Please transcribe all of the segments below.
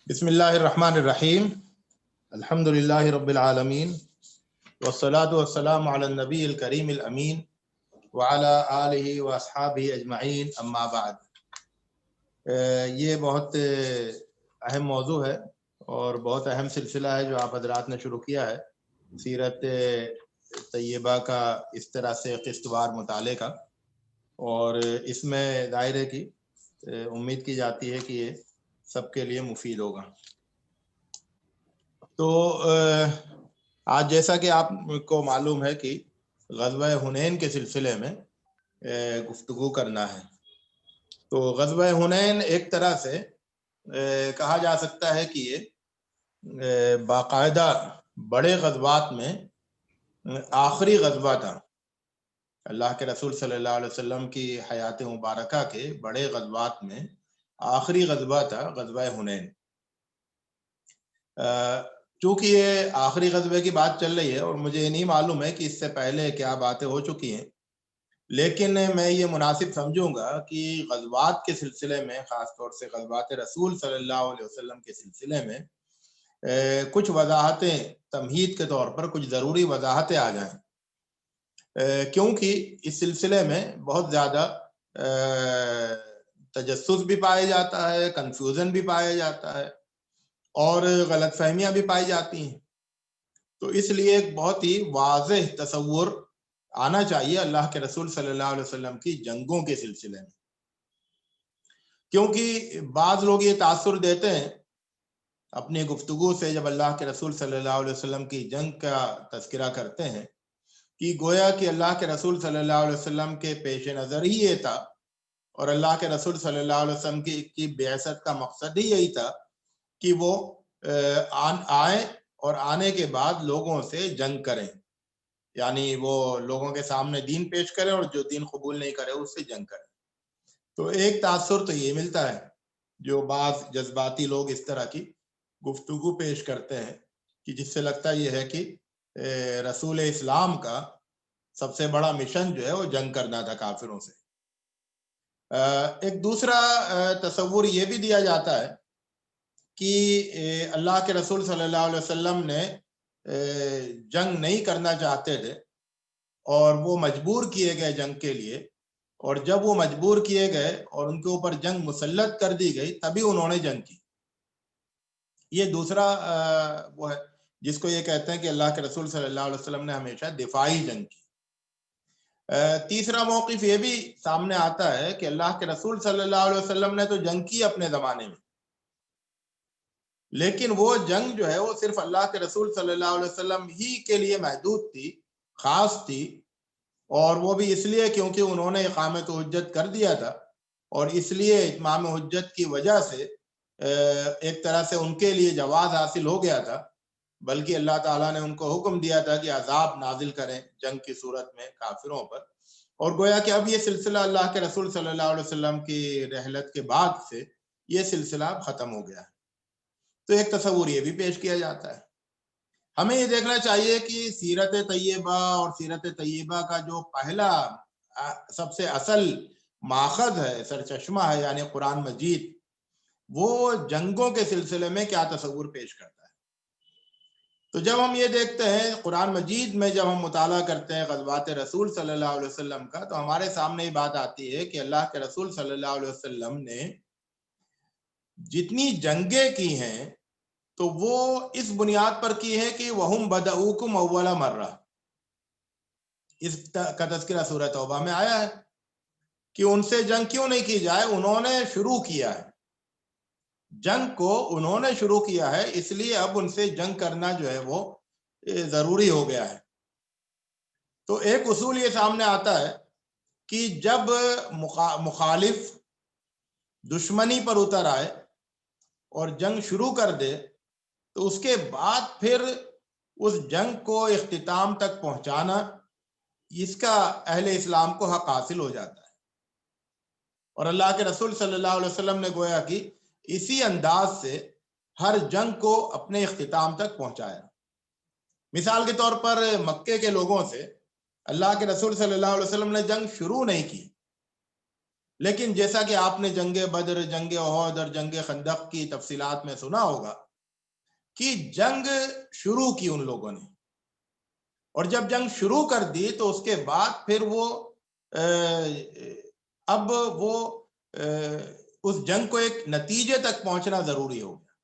بسم اللہ الرحمن الرحیم الحمد للہ رب العالمین والصلاة والسلام علی النبی الکریم الامین وعلی آلہ واصحابہ اجمعین اما بعد۔ یہ بہت اہم موضوع ہے اور بہت اہم سلسلہ ہے جو آپ حضرات نے شروع کیا ہے، سیرت طیبہ کا اس طرح سے قسط وار مطالعے کا، اور اس میں ظاہر ہے کہ امید کی جاتی ہے کہ یہ سب کے لیے مفید ہوگا۔ تو آج جیسا کہ آپ کو معلوم ہے کہ غزوہ حنین کے سلسلے میں گفتگو کرنا ہے، تو غزوہ حنین ایک طرح سے کہا جا سکتا ہے کہ یہ باقاعدہ بڑے غزوات میں آخری غزوہ تھا۔ اللہ کے رسول صلی اللہ علیہ وسلم کی حیات مبارکہ کے بڑے غزوات میں آخری غزوہ تھا غزوہ حنین۔ چونکہ یہ آخری غزوے کی بات چل رہی ہے اور مجھے یہ نہیں معلوم ہے کہ اس سے پہلے کیا باتیں ہو چکی ہیں، لیکن میں یہ مناسب سمجھوں گا کہ غزوات کے سلسلے میں، خاص طور سے غزوات رسول صلی اللہ علیہ وسلم کے سلسلے میں کچھ وضاحتیں تمہید کے طور پر، کچھ ضروری وضاحتیں آ جائیں، کیونکہ اس سلسلے میں بہت زیادہ تجسس بھی پایا جاتا ہے، کنفیوژن بھی پایا جاتا ہے اور غلط فہمیاں بھی پائی جاتی ہیں۔ تو اس لیے ایک بہت ہی واضح تصور آنا چاہیے اللہ کے رسول صلی اللہ علیہ وسلم کی جنگوں کے سلسلے میں، کیونکہ بعض لوگ یہ تاثر دیتے ہیں اپنی گفتگو سے جب اللہ کے رسول صلی اللہ علیہ وسلم کی جنگ کا تذکرہ کرتے ہیں کہ گویا کہ اللہ کے رسول صلی اللہ علیہ وسلم کے پیش نظر ہی یہ تھا، اور اللہ کے رسول صلی اللہ علیہ وسلم کی بعثت کا مقصد ہی یہی تھا کہ وہ آئیں اور آنے کے بعد لوگوں سے جنگ کریں، یعنی وہ لوگوں کے سامنے دین پیش کریں اور جو دین قبول نہیں کرے اس سے جنگ کریں۔ تو ایک تاثر تو یہ ملتا ہے، جو بعض جذباتی لوگ اس طرح کی گفتگو پیش کرتے ہیں کہ جس سے لگتا یہ ہے کہ رسول اسلام کا سب سے بڑا مشن جو ہے وہ جنگ کرنا تھا کافروں سے۔ ایک دوسرا تصور یہ بھی دیا جاتا ہے کہ اللہ کے رسول صلی اللہ علیہ وسلم نے جنگ نہیں کرنا چاہتے تھے اور وہ مجبور کیے گئے جنگ کے لیے، اور جب وہ مجبور کیے گئے اور ان کے اوپر جنگ مسلط کر دی گئی تبھی انہوں نے جنگ کی۔ یہ دوسرا وہ ہے جس کو یہ کہتے ہیں کہ اللہ کے رسول صلی اللہ علیہ وسلم نے ہمیشہ دفاعی جنگ کی۔ تیسرا موقف یہ بھی سامنے آتا ہے کہ اللہ کے رسول صلی اللہ علیہ وسلم نے تو جنگ کی اپنے زمانے میں، لیکن وہ جنگ جو ہے وہ صرف اللہ کے رسول صلی اللہ علیہ وسلم ہی کے لیے محدود تھی، خاص تھی، اور وہ بھی اس لیے کیونکہ انہوں نے اقامت حجت کر دیا تھا، اور اس لیے اتمام حجت کی وجہ سے ایک طرح سے ان کے لیے جواز حاصل ہو گیا تھا، بلکہ اللہ تعالیٰ نے ان کو حکم دیا تھا کہ عذاب نازل کریں جنگ کی صورت میں کافروں پر، اور گویا کہ اب یہ سلسلہ اللہ کے رسول صلی اللہ علیہ وسلم کی رحلت کے بعد سے یہ سلسلہ اب ختم ہو گیا ہے۔ تو ایک تصور یہ بھی پیش کیا جاتا ہے۔ ہمیں یہ دیکھنا چاہیے کہ سیرت طیبہ اور سیرت طیبہ کا جو پہلا سب سے اصل ماخذ ہے، سرچشمہ ہے، یعنی قرآن مجید، وہ جنگوں کے سلسلے میں کیا تصور پیش کرتا ہے۔ تو جب ہم یہ دیکھتے ہیں قرآن مجید میں، جب ہم مطالعہ کرتے ہیں غزوات رسول صلی اللہ علیہ وسلم کا، تو ہمارے سامنے یہ بات آتی ہے کہ اللہ کے رسول صلی اللہ علیہ وسلم نے جتنی جنگیں کی ہیں تو وہ اس بنیاد پر کی ہے کہ وَهُمْ بَدَؤُوكُمْ أَوَّلَ مَرَّةٍ، اس کا تذکرہ سورہ توبہ میں آیا ہے کہ ان سے جنگ کیوں نہیں کی جائے، انہوں نے شروع کیا ہے جنگ کو، انہوں نے شروع کیا ہے، اس لیے اب ان سے جنگ کرنا جو ہے وہ ضروری ہو گیا ہے۔ تو ایک اصول یہ سامنے آتا ہے کہ جب مخالف دشمنی پر اتر آئے اور جنگ شروع کر دے تو اس کے بعد پھر اس جنگ کو اختتام تک پہنچانا، اس کا اہل اسلام کو حق حاصل ہو جاتا ہے، اور اللہ کے رسول صلی اللہ علیہ وسلم نے گویا کہ اسی انداز سے ہر جنگ کو اپنے اختتام تک پہنچایا۔ مثال کے طور پر مکے کے لوگوں سے اللہ کے رسول صلی اللہ علیہ وسلم نے جنگ شروع نہیں کی، لیکن جیسا کہ آپ نے جنگ بدر، جنگ احد اور جنگ خندق کی تفصیلات میں سنا ہوگا کہ جنگ شروع کی ان لوگوں نے، اور جب جنگ شروع کر دی تو اس کے بعد پھر وہ اب وہ اس جنگ کو ایک نتیجے تک پہنچنا ضروری ہو گیا۔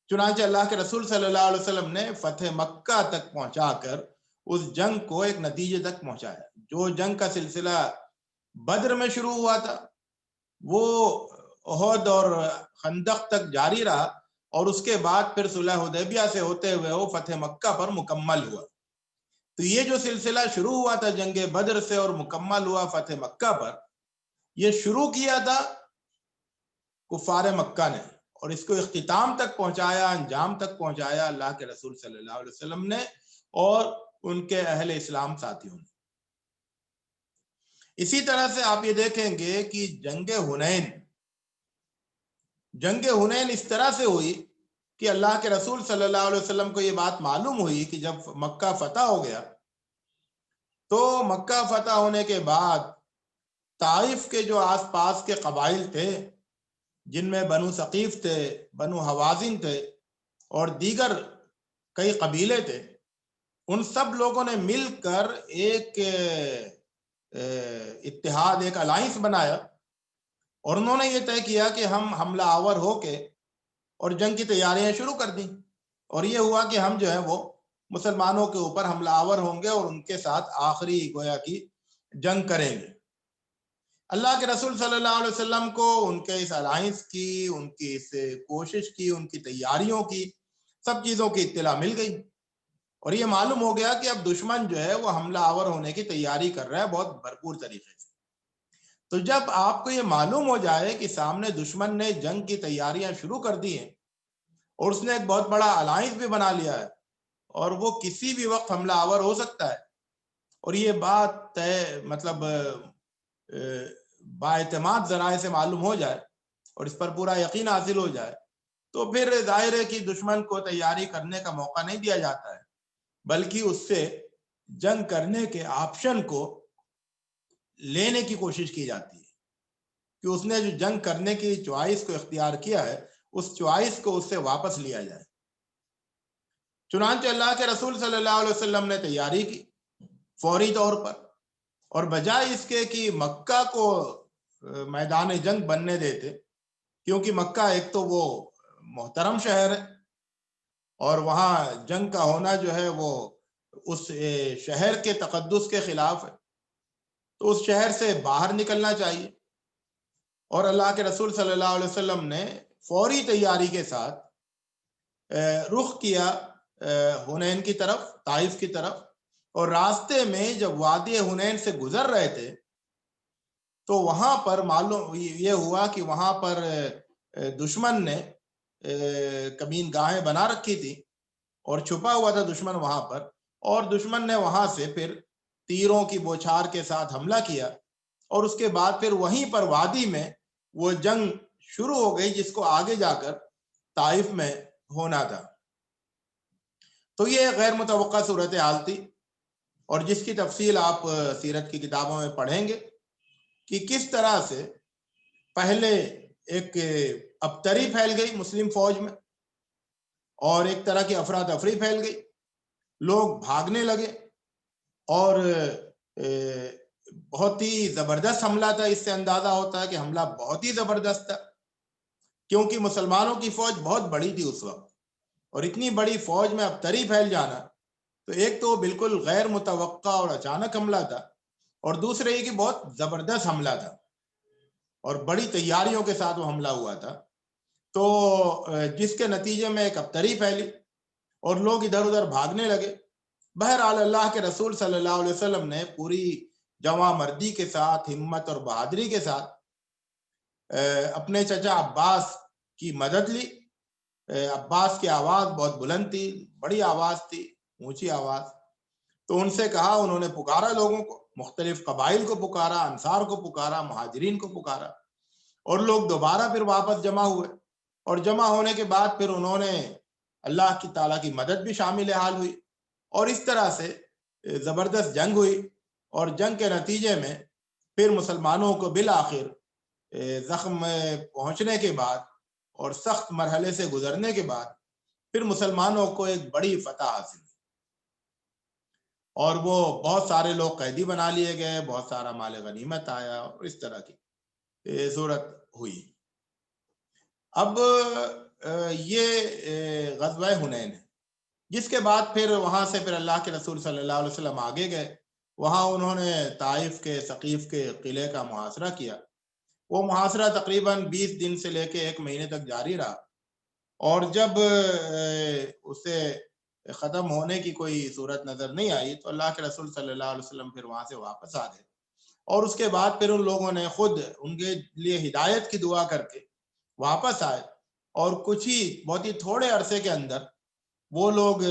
چنانچہ اللہ کے رسول صلی اللہ علیہ وسلم نے فتح مکہ تک پہنچا کر اس جنگ کو ایک نتیجے تک پہنچایا۔ جو جنگ کا سلسلہ بدر میں شروع ہوا تھا وہ احد اور خندق تک جاری رہا، اور اس کے بعد پھر صلح حدیبیہ سے ہوتے ہوئے وہ فتح مکہ پر مکمل ہوا۔ تو یہ جو سلسلہ شروع ہوا تھا جنگ بدر سے اور مکمل ہوا فتح مکہ پر، یہ شروع کیا تھا کفار مکہ نے، اور اس کو اختتام تک پہنچایا، انجام تک پہنچایا اللہ کے رسول صلی اللہ علیہ وسلم نے اور ان کے اہل اسلام ساتھیوں نے۔ اسی طرح سے آپ یہ دیکھیں گے کہ جنگ حنین اس طرح سے ہوئی کہ اللہ کے رسول صلی اللہ علیہ وسلم کو یہ بات معلوم ہوئی کہ جب مکہ فتح ہو گیا تو مکہ فتح ہونے کے بعد طائف کے جو آس پاس کے قبائل تھے، جن میں بنو ثقیف تھے، بنو حوازن تھے اور دیگر کئی قبیلے تھے، ان سب لوگوں نے مل کر ایک اتحاد، ایک الائنس بنایا، اور انہوں نے یہ طے کیا کہ ہم حملہ آور ہو کے اور جنگ کی تیاریاں شروع کر دیں، اور یہ ہوا کہ ہم جو ہے وہ مسلمانوں کے اوپر حملہ آور ہوں گے اور ان کے ساتھ آخری گویا کی جنگ کریں گے۔ اللہ کے رسول صلی اللہ علیہ وسلم کو ان کے اس الائنس کی، ان کی اس کوشش کی، ان کی تیاریوں کی، سب چیزوں کی اطلاع مل گئی، اور یہ معلوم ہو گیا کہ اب دشمن جو ہے وہ حملہ آور ہونے کی تیاری کر رہا ہے بہت بھرپور طریقے سے۔ تو جب آپ کو یہ معلوم ہو جائے کہ سامنے دشمن نے جنگ کی تیاریاں شروع کر دی ہیں اور اس نے ایک بہت بڑا الائنس بھی بنا لیا ہے اور وہ کسی بھی وقت حملہ آور ہو سکتا ہے، اور یہ بات مطلب باعتماد ذرائع سے معلوم ہو جائے اور اس پر پورا یقین حاصل ہو جائے، تو پھر ظاہر ہے کہ دشمن کو تیاری کرنے کا موقع نہیں دیا جاتا ہے، بلکہ اس سے جنگ کرنے کے آپشن کو لینے کی کوشش کی جاتی ہے کہ اس نے جو جنگ کرنے کی چوائس کو اختیار کیا ہے اس چوائس کو اس سے واپس لیا جائے۔ چنانچہ اللہ کے رسول صلی اللہ علیہ وسلم نے تیاری کی فوری طور پر، اور بجائے اس کے کہ مکہ کو میدان جنگ بننے دیتے، کیونکہ مکہ ایک تو وہ محترم شہر ہے اور وہاں جنگ کا ہونا جو ہے وہ اس شہر کے تقدس کے خلاف ہے، تو اس شہر سے باہر نکلنا چاہیے، اور اللہ کے رسول صلی اللہ علیہ وسلم نے فوری تیاری کے ساتھ رخ کیا حنین کی طرف، طائف کی طرف، اور راستے میں جب وادی حنین سے گزر رہے تھے تو وہاں پر معلوم یہ ہوا کہ وہاں پر دشمن نے کمین گاہیں بنا رکھی تھی اور چھپا ہوا تھا دشمن وہاں پر، اور دشمن نے وہاں سے پھر تیروں کی بوچھار کے ساتھ حملہ کیا، اور اس کے بعد پھر وہیں پر وادی میں وہ جنگ شروع ہو گئی جس کو آگے جا کر طائف میں ہونا تھا۔ تو یہ غیر متوقع صورتحال تھی، اور جس کی تفصیل آپ سیرت کی کتابوں میں پڑھیں گے کہ کس طرح سے پہلے ایک ابتری پھیل گئی مسلم فوج میں، اور ایک طرح کی افراتفری پھیل گئی، لوگ بھاگنے لگے، اور بہت ہی زبردست حملہ تھا۔ اس سے اندازہ ہوتا ہے کہ حملہ بہت ہی زبردست تھا، کیونکہ مسلمانوں کی فوج بہت بڑی تھی اس وقت، اور اتنی بڑی فوج میں ابتری پھیل جانا تو ایک تو بالکل غیر متوقع اور اچانک حملہ تھا، اور دوسرے یہ کہ بہت زبردست حملہ تھا اور بڑی تیاریوں کے ساتھ وہ حملہ ہوا تھا، تو جس کے نتیجے میں ایک ابتری پھیلی اور لوگ ادھر ادھر بھاگنے لگے۔ بہرحال اللہ کے رسول صلی اللہ علیہ وسلم نے پوری جواں مردی کے ساتھ، ہمت اور بہادری کے ساتھ اپنے چچا عباس کی مدد لی۔ عباس کی آواز بہت بلند تھی، بڑی آواز تھی، اونچی آواز، تو ان سے کہا، انہوں نے پکارا لوگوں کو، مختلف قبائل کو پکارا، انصار کو پکارا، مہاجرین کو پکارا، اور لوگ دوبارہ پھر واپس جمع ہوئے، اور جمع ہونے کے بعد پھر انہوں نے اللہ کی تعالیٰ کی مدد بھی شامل حال ہوئی، اور اس طرح سے زبردست جنگ ہوئی، اور جنگ کے نتیجے میں پھر مسلمانوں کو بالآخر زخم پہنچنے کے بعد اور سخت مرحلے سے گزرنے کے بعد پھر مسلمانوں کو ایک بڑی فتح حاصل ہوئی، اور وہ بہت سارے لوگ قیدی بنا لیے گئے، بہت سارا مال غنیمت آیا، اور اس طرح کی صورت ہوئی۔ اب یہ غزوہ حنین ہے، جس کے بعد پھر وہاں سے پھر اللہ کے رسول صلی اللہ علیہ وسلم آگے گئے، وہاں انہوں نے طائف کے ثقیف کے قلعے کا محاصرہ کیا۔ وہ محاصرہ تقریباً 20 دن سے لے کے 1 مہینے تک جاری رہا، اور جب اسے ختم ہونے کی کوئی صورت نظر نہیں آئی تو اللہ کے رسول صلی اللہ علیہ وسلم پھر وہاں سے واپس آ گئے، اور اس کے بعد پھر ان لوگوں نے خود ان کے لیے ہدایت کی دعا کر کے واپس آئے، اور کچھ ہی بہت ہی تھوڑے عرصے کے اندر وہ لوگ،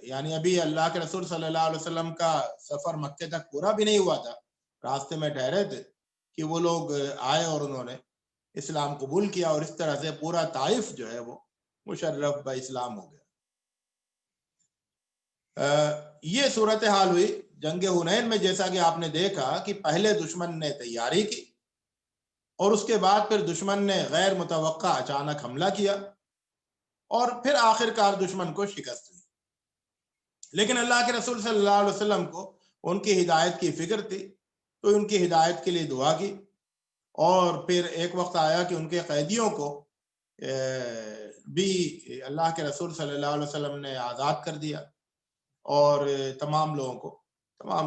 یعنی ابھی اللہ کے رسول صلی اللہ علیہ وسلم کا سفر مکے تک پورا بھی نہیں ہوا تھا، راستے میں ٹھہرے تھے، کہ وہ لوگ آئے اور انہوں نے اسلام قبول کیا، اور اس طرح سے پورا طائف جو ہے وہ مشرف با اسلام ہو گیا۔ یہ صورتحال ہوئی جنگ حنین میں، جیسا کہ آپ نے دیکھا کہ پہلے دشمن نے تیاری کی، اور اس کے بعد پھر دشمن نے غیر متوقع اچانک حملہ کیا، اور پھر آخر کار دشمن کو شکست ہوئی۔ لیکن اللہ کے رسول صلی اللہ علیہ وسلم کو ان کی ہدایت کی فکر تھی، تو ان کی ہدایت کے لیے دعا کی، اور پھر ایک وقت آیا کہ ان کے قیدیوں کو بھی اللہ کے رسول صلی اللہ علیہ وسلم نے آزاد کر دیا، اور تمام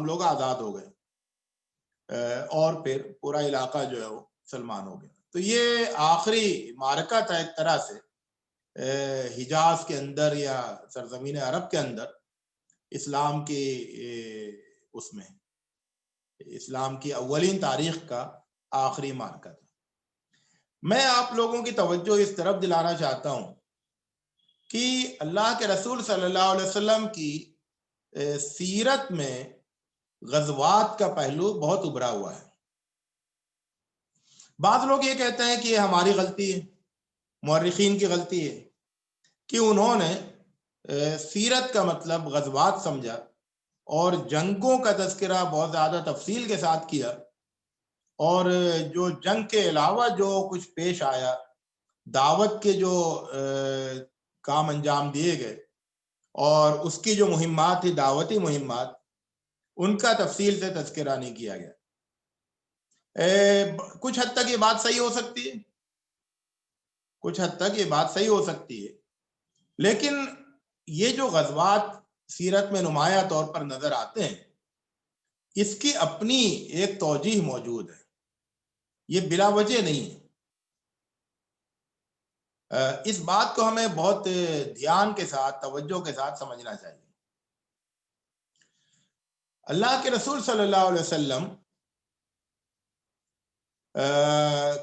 لوگ آزاد ہو گئے، اور پھر پورا علاقہ جو ہے وہ مسلمان ہو گیا۔ تو یہ آخری معرکہ تھا ایک طرح سے حجاز کے اندر یا سرزمین عرب کے اندر اسلام کی اس میں اسلام کی اولین تاریخ کا آخری معرکہ تھا۔ میں آپ لوگوں کی توجہ اس طرف دلانا چاہتا ہوں کہ اللہ کے رسول صلی اللہ علیہ وسلم کی سیرت میں غزوات کا پہلو بہت ابھرا ہوا ہے۔ بعض لوگ یہ کہتے ہیں کہ یہ ہماری غلطی ہے، مورخین کی غلطی ہے کہ انہوں نے سیرت کا مطلب غزوات سمجھا، اور جنگوں کا تذکرہ بہت زیادہ تفصیل کے ساتھ کیا، اور جو جنگ کے علاوہ جو کچھ پیش آیا، دعوت کے جو کام انجام دیے گئے، اور اس کی جو مہمات تھی، دعوتی مہمات، ان کا تفصیل سے تذکرہ نہیں کیا گیا۔ کچھ حد تک یہ بات صحیح ہو سکتی ہے، لیکن یہ جو غزوات سیرت میں نمایاں طور پر نظر آتے ہیں، اس کی اپنی ایک توجیہ موجود ہے، یہ بلا وجہ نہیں ہے۔ اس بات کو ہمیں بہت دھیان کے ساتھ، توجہ کے ساتھ سمجھنا چاہیے۔ اللہ کے رسول صلی اللہ علیہ وسلم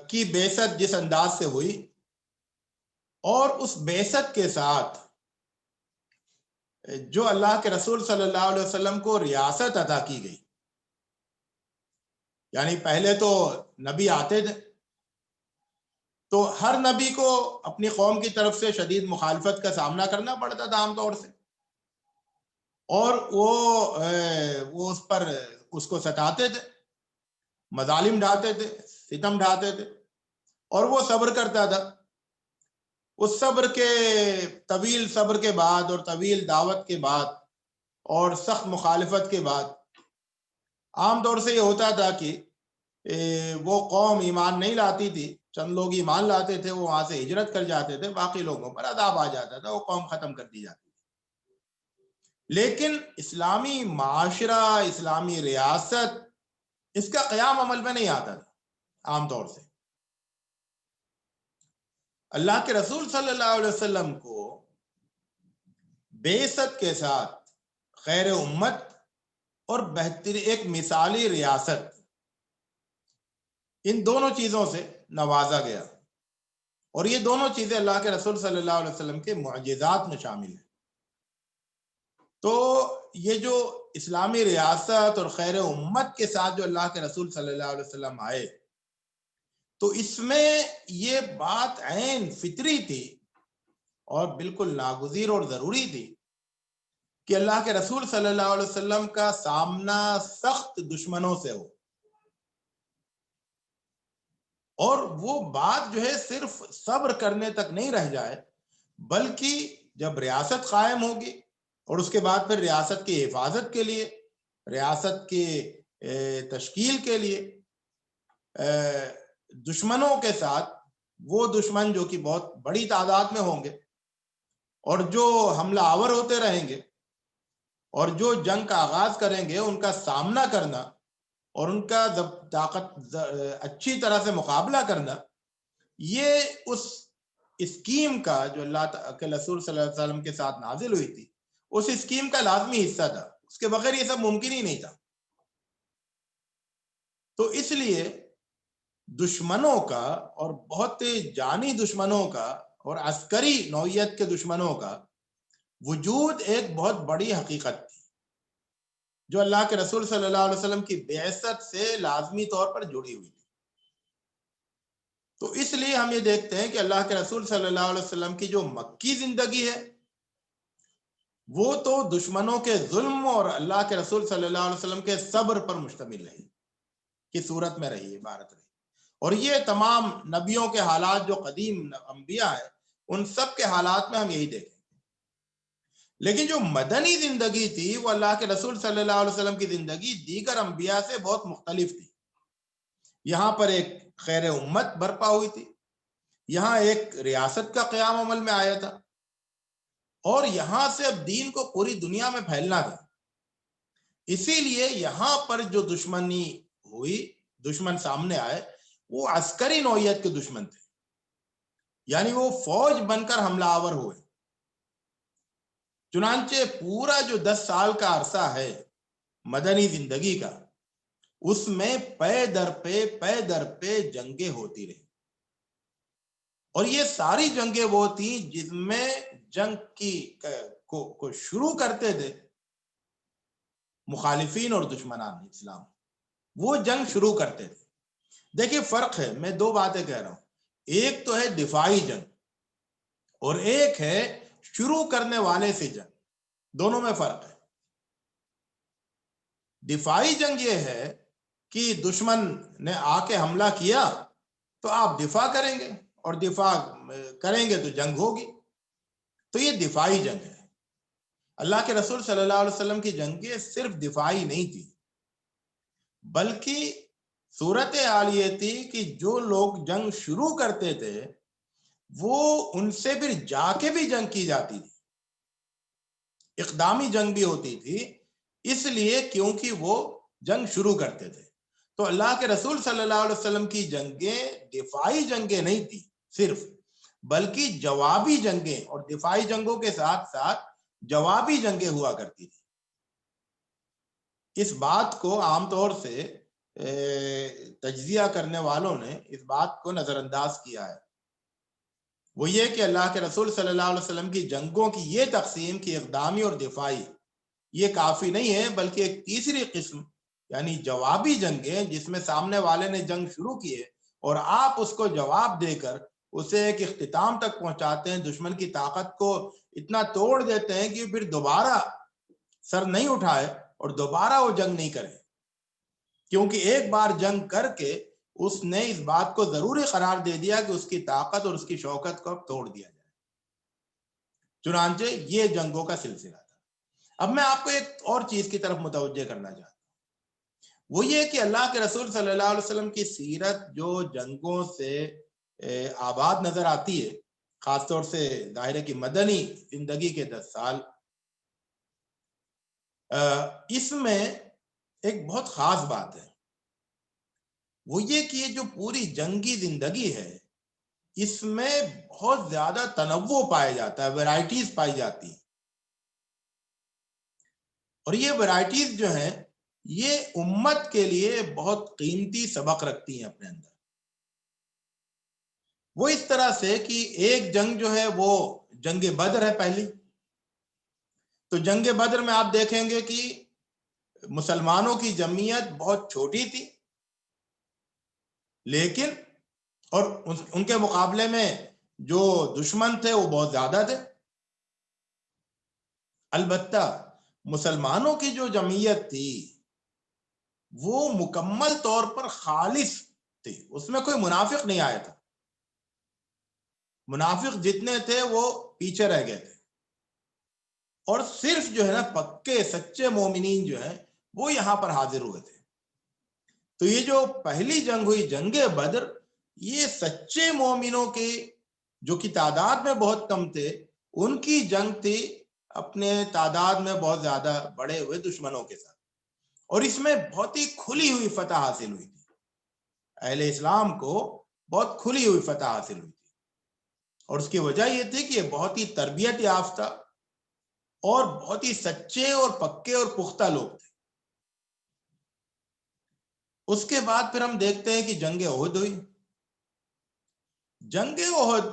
کی بعثت جس انداز سے ہوئی، اور اس بعثت کے ساتھ جو اللہ کے رسول صلی اللہ علیہ وسلم کو ریاست عطا کی گئی، یعنی پہلے تو نبی آتے تھے، تو ہر نبی کو اپنی قوم کی طرف سے شدید مخالفت کا سامنا کرنا پڑتا تھا عام طور سے، اور وہ اس کو ستاتے تھے، مظالم ڈھاتے تھے، ستم ڈھاتے تھے، اور وہ صبر کرتا تھا۔ اس طویل صبر کے بعد، اور طویل دعوت کے بعد، اور سخت مخالفت کے بعد، عام طور سے یہ ہوتا تھا کہ وہ قوم ایمان نہیں لاتی تھی، چند لوگ ایمان لاتے تھے، وہ وہاں سے ہجرت کر جاتے تھے، باقی لوگوں پر عذاب آ جاتا تھا، وہ قوم ختم کر دی جاتی تھی۔ لیکن اسلامی معاشرہ، اسلامی ریاست، اس کا قیام عمل میں نہیں آتا تھا عام طور سے۔ اللہ کے رسول صلی اللہ علیہ وسلم کو بعثت کے ساتھ خیر امت اور بہترین ایک مثالی ریاست، ان دونوں چیزوں سے نوازا گیا، اور یہ دونوں چیزیں اللہ کے رسول صلی اللہ علیہ وسلم کے معجزات میں شامل ہیں۔ تو یہ جو اسلامی ریاست اور خیر امت کے ساتھ جو اللہ کے رسول صلی اللہ علیہ وسلم آئے، تو اس میں یہ بات عین فطری تھی اور بالکل ناگزیر اور ضروری تھی کہ اللہ کے رسول صلی اللہ علیہ وسلم کا سامنا سخت دشمنوں سے ہو، اور وہ بات جو ہے صرف صبر کرنے تک نہیں رہ جائے، بلکہ جب ریاست قائم ہوگی اور اس کے بعد پھر ریاست کی حفاظت کے لیے، ریاست کی تشکیل کے لیے دشمنوں کے ساتھ، وہ دشمن جو کہ بہت بڑی تعداد میں ہوں گے اور جو حملہ آور ہوتے رہیں گے اور جو جنگ کا آغاز کریں گے، ان کا سامنا کرنا اور ان کا طاقت اچھی طرح سے مقابلہ کرنا، یہ اس اسکیم کا جو اللہ کے رسول صلی اللہ علیہ وسلم کے ساتھ نازل ہوئی تھی، اس اسکیم کا لازمی حصہ تھا. اس کے بغیر یہ سب ممکن ہی نہیں تھا. تو اس لیے دشمنوں کا، اور بہت جانی دشمنوں کا اور عسکری نوعیت کے دشمنوں کا وجود ایک بہت بڑی حقیقت تھی، جو اللہ کے رسول صلی اللہ علیہ وسلم کی بعثت سے لازمی طور پر جڑی ہوئی تھی. تو اس لیے ہم یہ دیکھتے ہیں کہ اللہ کے رسول صلی اللہ علیہ وسلم کی جو مکی زندگی ہے، وہ تو دشمنوں کے ظلم اور اللہ کے رسول صلی اللہ علیہ وسلم کے صبر پر مشتمل رہی، کی صورت میں رہی، عبارت رہی. اور یہ تمام نبیوں کے حالات جو قدیم انبیاء ہیں، ان سب کے حالات میں ہم یہی دیکھیں. لیکن جو مدنی زندگی تھی، وہ اللہ کے رسول صلی اللہ علیہ وسلم کی زندگی دیگر انبیاء سے بہت مختلف تھی. یہاں پر ایک خیر امت برپا ہوئی تھی، یہاں ایک ریاست کا قیام عمل میں آیا تھا، اور یہاں سے اب دین کو پوری دنیا میں پھیلنا تھا. اسی لیے یہاں پر جو دشمنی ہوئی، دشمن سامنے آئے، وہ عسکری نوعیت کے دشمن تھے، یعنی وہ فوج بن کر حملہ آور ہوئے. چنانچہ پورا جو 10 سال کا عرصہ ہے مدنی زندگی کا، اس میں پے در پہ جنگیں ہوتی رہی. اور یہ ساری جنگیں وہ تھیں جس میں جنگ کو شروع کرتے تھے مخالفین اور دشمنان اسلام، وہ جنگ شروع کرتے تھے. دیکھیے فرق ہے، میں دو باتیں کہہ رہا ہوں. ایک تو ہے دفاعی جنگ، اور ایک ہے شروع کرنے والے سے جنگ. دونوں میں فرق ہے. دفاعی جنگ یہ ہے کہ دشمن نے آ کے حملہ کیا تو آپ دفاع کریں گے، اور دفاع کریں گے تو جنگ ہوگی. تو یہ دفاعی جنگ ہے. اللہ کے رسول صلی اللہ علیہ وسلم کی جنگیں صرف دفاعی نہیں تھی، بلکہ صورتحال یہ تھی کہ جو لوگ جنگ شروع کرتے تھے، وہ ان سے پھر جا کے بھی جنگ کی جاتی تھی. اقدامی جنگ بھی ہوتی تھی، اس لیے کیونکہ وہ جنگ شروع کرتے تھے. تو اللہ کے رسول صلی اللہ علیہ وسلم کی جنگیں دفاعی جنگیں نہیں تھی صرف، بلکہ جوابی جنگیں، اور دفاعی جنگوں کے ساتھ ساتھ جوابی جنگیں ہوا کرتی تھی. اس بات کو عام طور سے تجزیہ کرنے والوں نے اس بات کو نظر انداز کیا ہے. وہ یہ کہ اللہ کے رسول صلی اللہ علیہ وسلم کی جنگوں کی یہ تقسیم کی اقدامی اور دفاعی، یہ کافی نہیں ہے، بلکہ ایک تیسری قسم یعنی جوابی جنگیں، جس میں سامنے والے نے جنگ شروع کی ہے اور آپ اس کو جواب دے کر اسے ایک اختتام تک پہنچاتے ہیں، دشمن کی طاقت کو اتنا توڑ دیتے ہیں کہ پھر دوبارہ سر نہیں اٹھائے اور دوبارہ وہ جنگ نہیں کرے، کیونکہ ایک بار جنگ کر کے اس نے اس بات کو ضروری قرار دے دیا کہ اس کی طاقت اور اس کی شوکت کو اب توڑ دیا جائے. چنانچہ یہ جنگوں کا سلسلہ تھا. اب میں آپ کو ایک اور چیز کی طرف متوجہ کرنا چاہتا ہوں، وہ یہ کہ اللہ کے رسول صلی اللہ علیہ وسلم کی سیرت جو جنگوں سے آباد نظر آتی ہے، خاص طور سے ظاہر کی مدنی زندگی کے 10 سال، اس میں ایک بہت خاص بات ہے. وہ یہ کہ یہ جو پوری جنگی زندگی ہے، اس میں بہت زیادہ تنوع پایا جاتا ہے، ویرائٹیز پائی جاتی ہیں. اور یہ ویرائٹیز جو ہیں، یہ امت کے لیے بہت قیمتی سبق رکھتی ہیں اپنے اندر. وہ اس طرح سے کہ ایک جنگ جو ہے وہ جنگ بدر ہے پہلی. تو جنگ بدر میں آپ دیکھیں گے کہ مسلمانوں کی جمعیت بہت چھوٹی تھی، لیکن اور ان کے مقابلے میں جو دشمن تھے وہ بہت زیادہ تھے. البتہ مسلمانوں کی جو جمعیت تھی وہ مکمل طور پر خالص تھی، اس میں کوئی منافق نہیں آیا تھا، منافق جتنے تھے وہ پیچھے رہ گئے تھے، اور صرف جو ہے نا پکے سچے مومنین جو ہیں وہ یہاں پر حاضر ہوئے تھے۔ تو یہ جو پہلی جنگ ہوئی، جنگ بدر، یہ سچے مومنوں کے جو کی تعداد میں بہت کم تھے ان کی جنگ تھی اپنے تعداد میں بہت زیادہ بڑے ہوئے دشمنوں کے ساتھ، اور اس میں بہت ہی کھلی ہوئی فتح حاصل ہوئی تھی، اہل اسلام کو بہت کھلی ہوئی فتح حاصل ہوئی تھی، اور اس کی وجہ یہ تھی کہ یہ بہت ہی تربیت یافتہ اور بہت ہی سچے اور پکے اور پختہ لوگ تھے۔ اس کے بعد پھر ہم دیکھتے ہیں کہ جنگ احد ہوئی۔ جنگ احد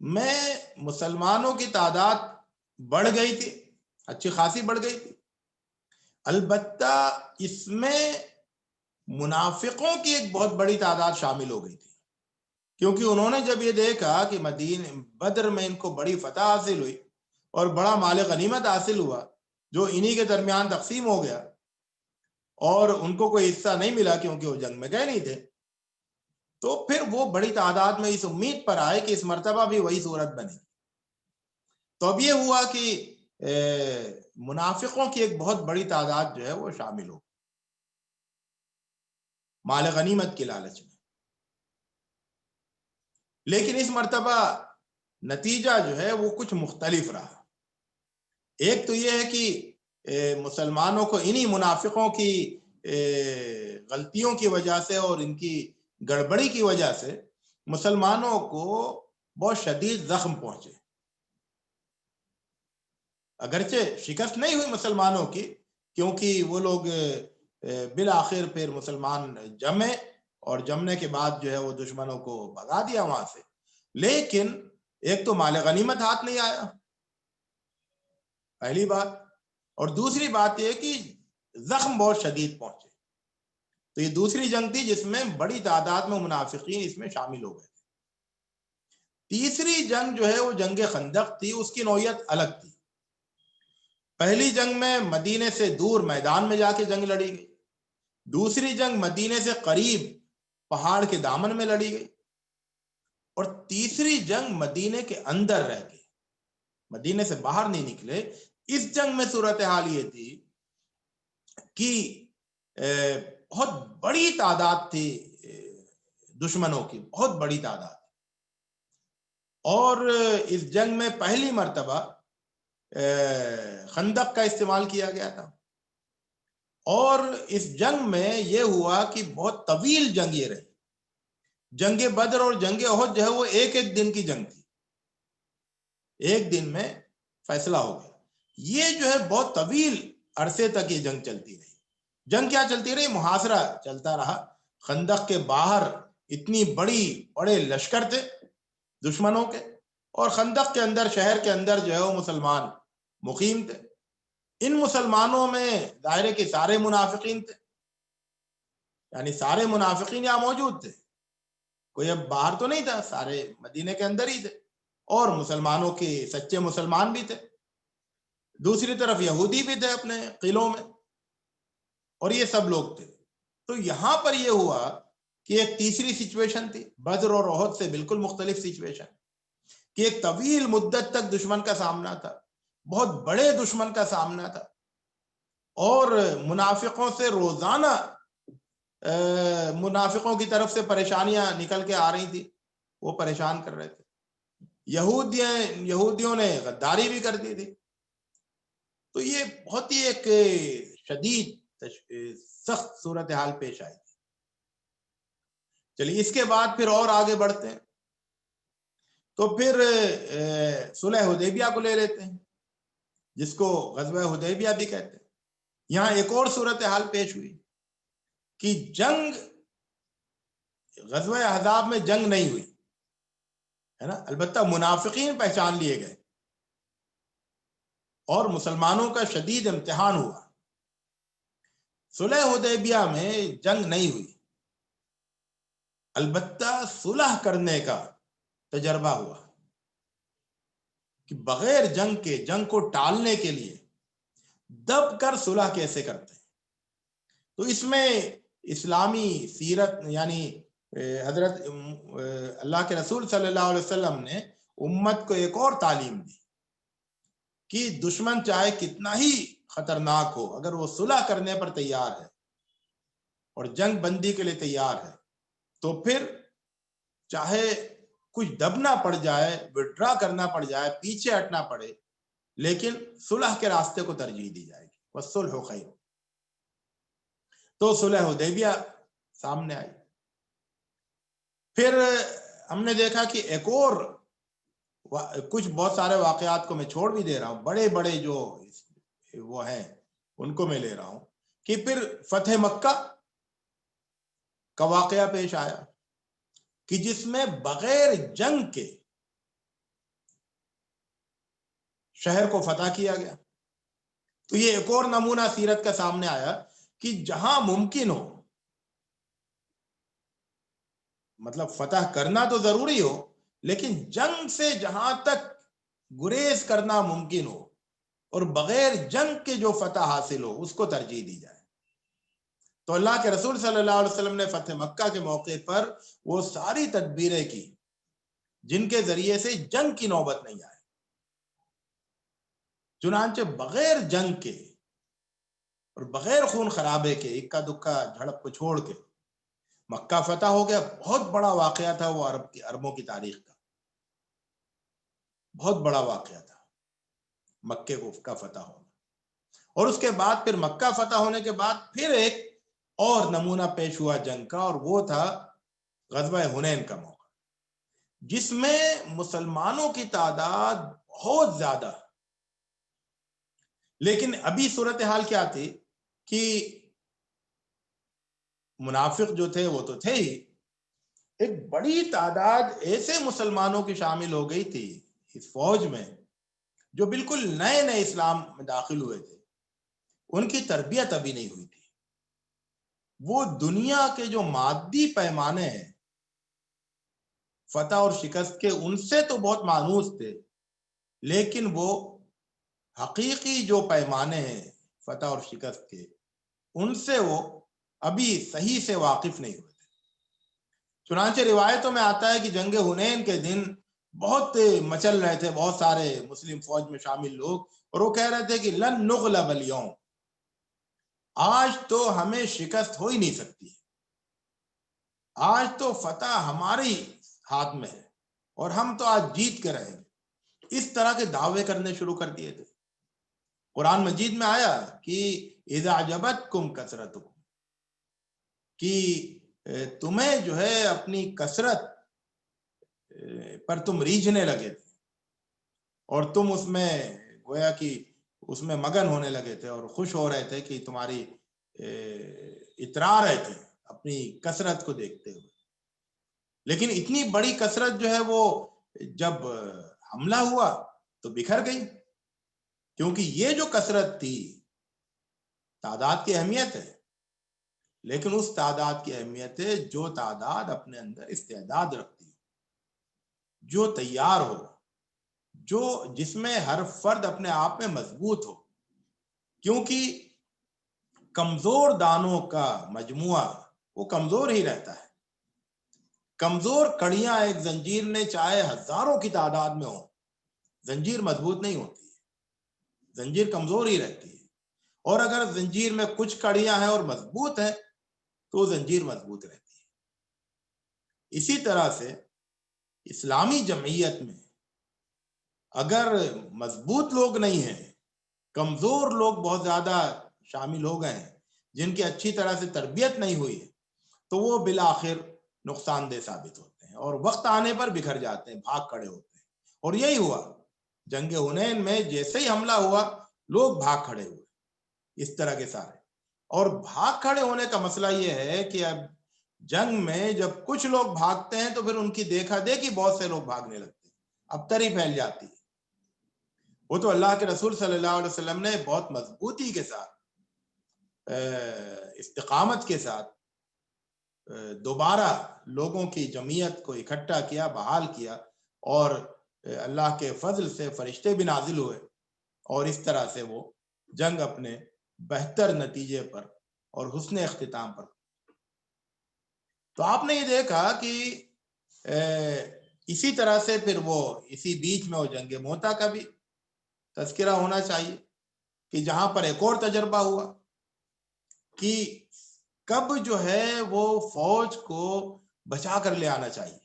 میں مسلمانوں کی تعداد بڑھ گئی تھی، اچھی خاصی بڑھ گئی تھی، البتہ اس میں منافقوں کی ایک بہت بڑی تعداد شامل ہو گئی تھی، کیونکہ انہوں نے جب یہ دیکھا کہ بدر میں ان کو بڑی فتح حاصل ہوئی اور بڑا مال غنیمت حاصل ہوا جو انہی کے درمیان تقسیم ہو گیا، اور ان کو کوئی حصہ نہیں ملا کیونکہ وہ جنگ میں گئے نہیں تھے، تو پھر وہ بڑی تعداد میں اس امید پر آئے کہ اس مرتبہ بھی وہی صورت بنے۔ تو اب یہ ہوا کہ منافقوں کی ایک بہت بڑی تعداد جو ہے وہ شامل ہو مال غنیمت کے لالچ میں، لیکن اس مرتبہ نتیجہ جو ہے وہ کچھ مختلف رہا۔ ایک تو یہ ہے کہ مسلمانوں کو انہی منافقوں کی غلطیوں کی وجہ سے اور ان کی گڑبڑی کی وجہ سے مسلمانوں کو بہت شدید زخم پہنچے، اگرچہ شکست نہیں ہوئی مسلمانوں کی، کیونکہ وہ لوگ بالآخر پھر مسلمان جمے، اور جمنے کے بعد جو ہے وہ دشمنوں کو بھگا دیا وہاں سے، لیکن ایک تو مال غنیمت ہاتھ نہیں آیا، پہلی بات، اور دوسری بات یہ کہ زخم بہت شدید پہنچے۔ تو یہ دوسری جنگ تھی جس میں بڑی تعداد میں منافقین اس میں شامل ہو گئے تھے۔ تیسری جنگ جو ہے وہ جنگ خندق تھی، اس کی نوعیت الگ تھی۔ پہلی جنگ میں مدینے سے دور میدان میں جا کے جنگ لڑی گئی، دوسری جنگ مدینے سے قریب پہاڑ کے دامن میں لڑی گئی، اور تیسری جنگ مدینے کے اندر رہ کے، مدینے سے باہر نہیں نکلے۔ اس جنگ میں صورتحال یہ تھی کہ بہت بڑی تعداد تھی دشمنوں کی، بہت بڑی تعداد، اور اس جنگ میں پہلی مرتبہ خندق کا استعمال کیا گیا تھا، اور اس جنگ میں یہ ہوا کہ بہت طویل جنگ یہ رہی۔ جنگ بدر اور جنگ احد جو ہے وہ ایک ایک دن کی جنگ تھی، ایک دن میں فیصلہ ہو گیا۔ یہ جو ہے بہت طویل عرصے تک یہ جنگ چلتی رہی۔ جنگ کیا چلتی رہی؟ محاصرہ چلتا رہا۔ خندق کے باہر اتنی بڑے لشکر تھے دشمنوں کے، اور خندق کے اندر، شہر کے اندر جو ہے وہ مسلمان مقیم تھے۔ ان مسلمانوں میں دائرے کے سارے منافقین تھے، یعنی سارے منافقین یہاں موجود تھے، کوئی اب باہر تو نہیں تھا، سارے مدینے کے اندر ہی تھے، اور مسلمانوں کے سچے مسلمان بھی تھے، دوسری طرف یہودی بھی تھے اپنے قلعوں میں، اور یہ سب لوگ تھے۔ تو یہاں پر یہ ہوا کہ ایک تیسری سچویشن تھی، بدر اور احد سے بالکل مختلف سچویشن، کہ ایک طویل مدت تک دشمن کا سامنا تھا، بہت بڑے دشمن کا سامنا تھا، اور منافقوں سے روزانہ منافقوں کی طرف سے پریشانیاں نکل کے آ رہی تھی، وہ پریشان کر رہے تھے، یہودیوں نے غداری بھی کر دی تھی۔ تو یہ بہت ہی ایک شدید سخت صورتحال پیش آئی تھی۔ چلیے اس کے بعد پھر اور آگے بڑھتے ہیں، تو پھر صلح حدیبیہ کو لے لیتے ہیں، جس کو غزوہ حدیبیہ بھی کہتے ہیں۔ یہاں ایک اور صورتحال پیش ہوئی کہ جنگ، غزوہ احزاب میں جنگ نہیں ہوئی ہے نا، البتہ منافقین پہچان لیے گئے اور مسلمانوں کا شدید امتحان ہوا۔ صلح حدیبیہ میں جنگ نہیں ہوئی، البتہ صلح کرنے کا تجربہ ہوا کہ بغیر جنگ کے، جنگ کو ٹالنے کے لیے دب کر صلح کیسے کرتے ہیں۔ تو اس میں اسلامی سیرت یعنی حضرت اللہ کے رسول صلی اللہ علیہ وسلم نے امت کو ایک اور تعلیم دی کہ دشمن چاہے کتنا ہی خطرناک ہو، اگر وہ صلح کرنے پر تیار ہے اور جنگ بندی کے لیے تیار ہے تو پھر چاہے کچھ دبنا پڑ جائے، وڈرا کرنا پڑ جائے، پیچھے ہٹنا پڑے، لیکن صلح کے راستے کو ترجیح دی جائے گی۔ والصلح خیر۔ تو صلح حدیبیہ سامنے آئی۔ پھر ہم نے دیکھا کہ ایک اور کچھ بہت سارے واقعات کو میں چھوڑ بھی دے رہا ہوں، بڑے بڑے جو وہ ہیں ان کو میں لے رہا ہوں کہ پھر فتح مکہ کا واقعہ پیش آیا کہ جس میں بغیر جنگ کے شہر کو فتح کیا گیا۔ تو یہ ایک اور نمونہ سیرت کا سامنے آیا کہ جہاں ممکن ہو، مطلب فتح کرنا تو ضروری ہو، لیکن جنگ سے جہاں تک گریز کرنا ممکن ہو اور بغیر جنگ کے جو فتح حاصل ہو اس کو ترجیح دی جائے۔ تو اللہ کے رسول صلی اللہ علیہ وسلم نے فتح مکہ کے موقع پر وہ ساری تدبیریں کی جن کے ذریعے سے جنگ کی نوبت نہیں آئے۔ چنانچہ بغیر جنگ کے اور بغیر خون خرابے کے، اکا دکا جھڑپ کو چھوڑ کے مکہ فتح ہو گیا۔ بہت بڑا واقعہ تھا وہ عربوں کی تاریخ کا، بہت بڑا واقعہ تھا مکے کا فتح ہونا۔ اور اس کے بعد پھر مکہ فتح ہونے کے بعد پھر ایک اور نمونہ پیش ہوا جنگ کا، اور وہ تھا غزوہ حنین کا موقع، جس میں مسلمانوں کی تعداد بہت زیادہ، لیکن ابھی صورتحال کیا تھی کہ منافق جو تھے وہ تو تھے ہی، ایک بڑی تعداد ایسے مسلمانوں کی شامل ہو گئی تھی اس فوج میں جو بالکل نئے نئے اسلام میں داخل ہوئے تھے، ان کی تربیت ابھی نہیں ہوئی تھی۔ وہ دنیا کے جو مادی پیمانے ہیں فتح اور شکست کے، ان سے تو بہت مانوس تھے، لیکن وہ حقیقی جو پیمانے ہیں فتح اور شکست کے، ان سے وہ ابھی صحیح سے واقف نہیں ہوئے تھے۔ چنانچہ روایتوں میں آتا ہے کہ جنگ حنین کے دن بہت مچل رہے تھے بہت سارے مسلم فوج میں شامل لوگ، اور وہ کہہ رہے تھے کہ لن نغلب اليوم، آج تو ہمیں شکست ہو ہی نہیں سکتی، آج تو فتح ہماری ہاتھ میں ہے اور ہم تو آج جیت کے رہیں گے۔ اس طرح کے دعوے کرنے شروع کر دیے تھے۔ قرآن مجید میں آیا کہ اذا اعجبتکم کثرتکم، کہ تمہیں جو ہے اپنی کثرت پر تم ریجھنے لگے تھے اور تم اس میں گویا کہ اس میں مگن ہونے لگے تھے اور خوش ہو رہے تھے کہ تمہاری اترا رہے تھے اپنی کثرت کو دیکھتے ہوئے، لیکن اتنی بڑی کثرت جو ہے وہ جب حملہ ہوا تو بکھر گئی، کیونکہ یہ جو کثرت تھی تعداد کی اہمیت ہے، لیکن اس تعداد کی اہمیت ہے جو تعداد اپنے اندر استعداد رکھتی ہے، جو تیار ہو، جو جس میں ہر فرد اپنے آپ میں مضبوط ہو، کیونکہ کمزور دانوں کا مجموعہ وہ کمزور ہی رہتا ہے۔ کمزور کڑیاں ایک زنجیر نے چاہے ہزاروں کی تعداد میں ہو، زنجیر مضبوط نہیں ہوتی ہے، زنجیر کمزور ہی رہتی ہے، اور اگر زنجیر میں کچھ کڑیاں ہیں اور مضبوط ہیں تو زنجیر مضبوط رہتی ہے۔ اسی طرح سے اسلامی جمعیت میں اگر مضبوط لوگ نہیں ہیں، کمزور لوگ بہت زیادہ شامل ہو گئے ہیں جن کی اچھی طرح سے تربیت نہیں ہوئی ہے، تو وہ بالآخر نقصان دہ ثابت ہوتے ہیں اور وقت آنے پر بکھر جاتے ہیں، بھاگ کھڑے ہوتے ہیں۔ اور یہی ہوا جنگ حنین میں، جیسے ہی حملہ ہوا لوگ بھاگ کھڑے ہوئے اس طرح کے سارے۔ اور بھاگ کھڑے ہونے کا مسئلہ یہ ہے کہ اب جنگ میں جب کچھ لوگ بھاگتے ہیں تو پھر ان کی دیکھا دیکھی بہت سے لوگ بھاگنے لگتے ہیں، اب تری پھیل جاتی ہے۔ وہ تو اللہ کے رسول صلی اللہ علیہ وسلم نے بہت مضبوطی کے ساتھ، استقامت کے ساتھ دوبارہ لوگوں کی جمعیت کو اکٹھا کیا، بحال کیا، اور اللہ کے فضل سے فرشتے بھی نازل ہوئے، اور اس طرح سے وہ جنگ اپنے بہتر نتیجے پر اور حسن اختتام پر تو آپ نے یہ دیکھا کہ اسی طرح سے پھر وہ اسی بیچ میں وہ جنگ موتا کا بھی تذکرہ ہونا چاہیے کہ جہاں پر ایک اور تجربہ ہوا کہ کب جو ہے وہ فوج کو بچا کر لے آنا چاہیے،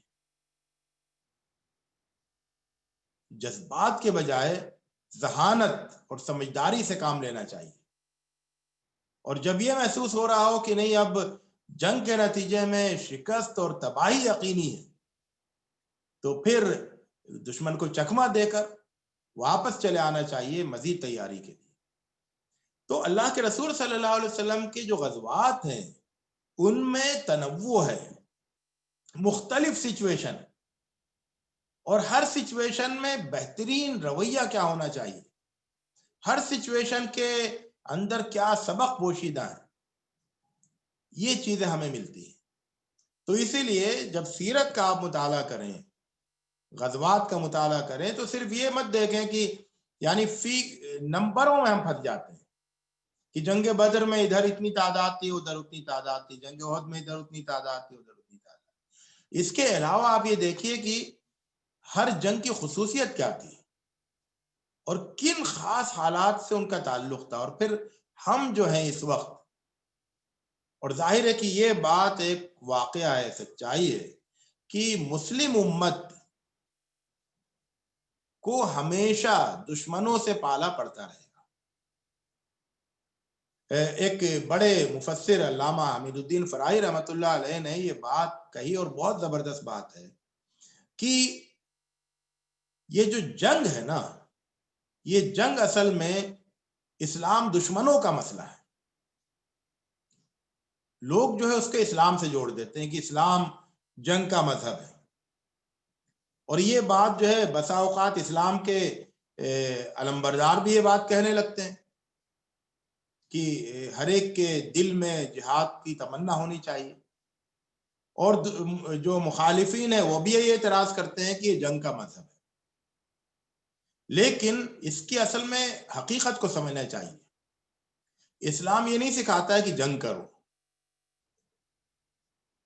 جذبات کے بجائے ذہانت اور سمجھداری سے کام لینا چاہیے۔ اور جب یہ محسوس ہو رہا ہو کہ نہیں اب جنگ کے نتیجے میں شکست اور تباہی یقینی ہے، تو پھر دشمن کو چکمہ دے کر واپس چلے آنا چاہیے مزید تیاری کے لیے۔ تو اللہ کے رسول صلی اللہ علیہ وسلم کے جو غزوات ہیں ان میں تنوع ہے، مختلف سچویشن، اور ہر سچویشن میں بہترین رویہ کیا ہونا چاہیے، ہر سچویشن کے اندر کیا سبق پوشیدہ ہے، یہ چیزیں ہمیں ملتی ہیں۔ تو اسی لیے جب سیرت کا آپ مطالعہ کریں، غزوات کا مطالعہ کریں، تو صرف یہ مت دیکھیں کہ یعنی فی نمبروں میں ہم پھنس جاتے ہیں کہ جنگ بدر میں ادھر اتنی تعداد تھی، ادھر اتنی تعداد تھی، جنگ احد میں ادھر اتنی تعداد تھی، ادھر اتنی تعداد۔ اس کے علاوہ آپ یہ دیکھیے کہ ہر جنگ کی خصوصیت کیا تھی اور کن خاص حالات سے ان کا تعلق تھا، اور پھر ہم جو ہیں اس وقت، اور ظاہر ہے کہ یہ بات ایک واقعہ ہے، سچائی ہے کہ مسلم امت کو ہمیشہ دشمنوں سے پالا پڑتا رہے گا۔ ایک بڑے مفسر علامہ حمید الدین فرائی رحمۃ اللہ علیہ نے یہ بات کہی، اور بہت زبردست بات ہے، کہ یہ جو جنگ ہے نا، یہ جنگ اصل میں اسلام دشمنوں کا مسئلہ ہے۔ لوگ جو ہے اس کے اسلام سے جوڑ دیتے ہیں کہ اسلام جنگ کا مذہب ہے، اور یہ بات جو ہے بسا اوقات اسلام کے علمبردار بھی یہ بات کہنے لگتے ہیں کہ ہر ایک کے دل میں جہاد کی تمنا ہونی چاہیے، اور جو مخالفین ہیں وہ بھی یہ اعتراض کرتے ہیں کہ یہ جنگ کا مذہب ہے۔ لیکن اس کی اصل میں حقیقت کو سمجھنا چاہیے۔ اسلام یہ نہیں سکھاتا ہے کہ جنگ کرو،